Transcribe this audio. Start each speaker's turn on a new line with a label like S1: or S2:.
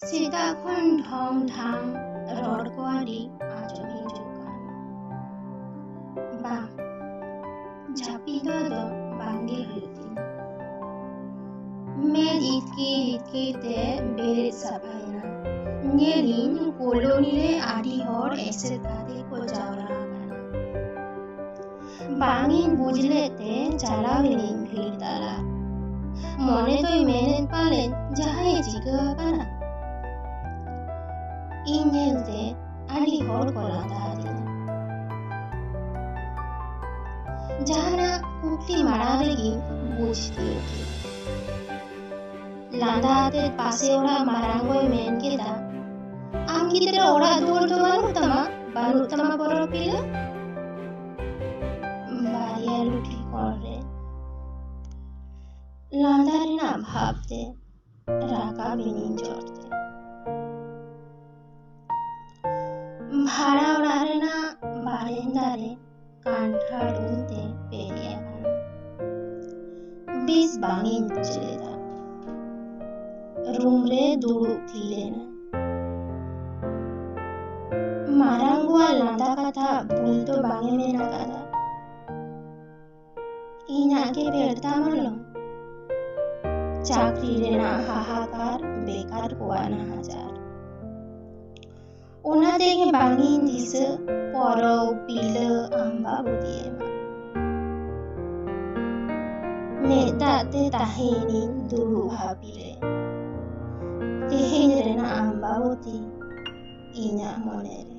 S1: ᱥᱮᱛᱟᱜ ᱠᱷᱚᱱ ᱰᱷᱚᱝ ᱰᱷᱟᱝ ᱨᱚᱲ ᱠᱚ ᱟᱹᱰᱤ ᱟᱸᱡᱚᱢ ᱦᱤᱡᱩᱜ ᱠᱟᱱ ᱵᱟᱝ ᱡᱟᱹᱯᱤᱫ ᱫᱚ ᱟᱫᱚ ᱵᱟᱝᱜᱮ ᱦᱩᱭᱩᱜ ᱛᱤᱧᱟ᱾ ᱢᱮᱫ ᱤᱛᱠᱤᱨ ᱛᱮ ᱵᱮᱨᱮᱫ ᱥᱟᱯᱷᱟᱭᱮᱱᱟ᱾ ᱧᱮᱞᱤᱧ ᱠᱚᱞᱚᱱᱤ ᱨᱮ ᱟᱹᱰᱤ ᱦᱚᱲ ᱮᱥᱮᱫ ᱠᱟᱛᱮ ᱠᱚ ᱡᱟᱣᱨᱟ ᱟᱠᱟᱱᱟ᱾ ᱵᱟᱝ ᱤᱧ ᱵᱩᱡᱽ ᱞᱮᱫ ᱛᱮ ᱪᱟᱞᱟᱣ ᱮᱱᱟᱹᱧ ᱵᱷᱤᱲ ᱛᱟᱞᱟ᱾ ᱢᱚᱱᱮ ᱫᱚᱭ ᱢᱮᱱᱮᱫ ᱯᱟᱞᱮᱱ ᱡᱟᱦᱟᱸᱭ ᱪᱤᱠᱟᱹ ᱟᱠᱟᱱᱟ᱾ ᱤᱧ ᱧᱮᱞᱛᱮ ᱟᱹᱰᱤ ᱦᱚᱲ ᱠᱚ ᱞᱟᱸᱫᱟ ᱟᱫᱤᱧᱟ᱾ ᱡᱟᱦᱟᱱᱟᱜ ᱠᱩᱠᱞᱤ ᱢᱟᱲᱟᱝ ᱨᱮᱜᱤᱧ ᱵᱩᱡᱽ ᱛᱤᱭᱳᱜ ᱠᱮᱫᱟ᱾ ᱞᱟᱸᱫᱟ ᱟᱛᱮᱫ ᱯᱟᱥᱮ ᱚᱲᱟᱜ ᱢᱟᱨᱟᱝ ᱜᱚᱭ ᱢᱮᱱ ᱠᱮᱫᱟ, ᱟᱢ ᱜᱤᱫᱽᱨᱟᱹ ᱚᱲᱟᱜ ᱫᱩᱣᱟᱹᱨ ᱫᱚ ᱵᱟᱹᱱᱩᱜ ᱛᱟᱢᱟ ᱯᱚᱨᱚᱵ ᱯᱤᱞᱟᱹ? ᱵᱟᱨᱭᱟ ᱞᱩᱴᱷᱤ ᱠᱚᱲ ᱨᱮ ᱞᱟᱸᱫᱟ ᱨᱮᱱᱟᱜ ᱵᱷᱟᱵᱽ ᱛᱮ ᱨᱟᱠᱟᱵ ᱤᱱᱟᱹᱧ ᱪᱚᱴᱛᱮ᱾ ᱵᱷᱟᱲᱟ ᱚᱲᱟᱜ ᱨᱮᱱᱟᱜ ᱵᱟᱨᱮᱱᱫᱟ ᱨᱮ ᱠᱟᱱᱴᱷᱟᱲ ᱩᱞ ᱛᱮ ᱯᱮᱨᱮᱡ ᱟᱠᱟᱱᱟ᱾ ᱵᱮᱥ ᱵᱟᱝ ᱤᱧ ᱵᱩᱡᱽ ᱞᱮᱫᱟ᱾ ᱨᱩᱢ ᱨᱮ ᱫᱩᱲᱩᱵ ᱛᱷᱤᱨ ᱮᱱᱟ᱾ ᱢᱟᱨᱟᱝ ᱜᱚᱣᱟᱜ ᱞᱟᱸᱫᱟ ᱠᱟᱛᱷᱟ ᱵᱷᱩᱞ ᱫᱚ ᱵᱟᱝ ᱮ ᱢᱮᱱ ᱟᱠᱟᱫᱟ᱾ ᱤᱧᱟᱹᱜ ᱜᱮ ᱵᱮᱨᱛᱟ ᱢᱚᱞᱚᱝ᱾ ᱪᱟᱹᱠᱨᱤ ᱨᱮᱱᱟᱜ ᱦᱟᱦᱟᱠᱟᱨ, ᱵᱮᱠᱟᱨ ᱠᱚᱣᱟᱜ ᱱᱟᱦᱟᱪᱟᱨ᱾ ᱚᱱᱟ ᱛᱮᱜᱮ ᱵᱟᱝ ᱤᱧ ᱫᱤᱥᱟᱹ ᱯᱚᱨᱚᱵᱽ ᱯᱤᱞᱟᱹ ᱟᱢᱵᱟᱵᱚᱛᱤ ᱮᱢᱟᱱ᱾ ᱢᱮᱫ ᱫᱟᱜ ᱛᱮ ᱛᱟᱦᱮᱸᱭᱮᱱᱤᱧ ᱫᱩᱲᱩᱵ ᱵᱷᱟᱵᱤᱨᱮ᱾ ᱛᱮᱦᱮᱧ ᱨᱮᱱᱟᱜ ᱟᱢᱵᱟᱵᱚᱛᱤ ᱤᱧᱟᱹᱜ ᱢᱚᱱᱮᱨᱮ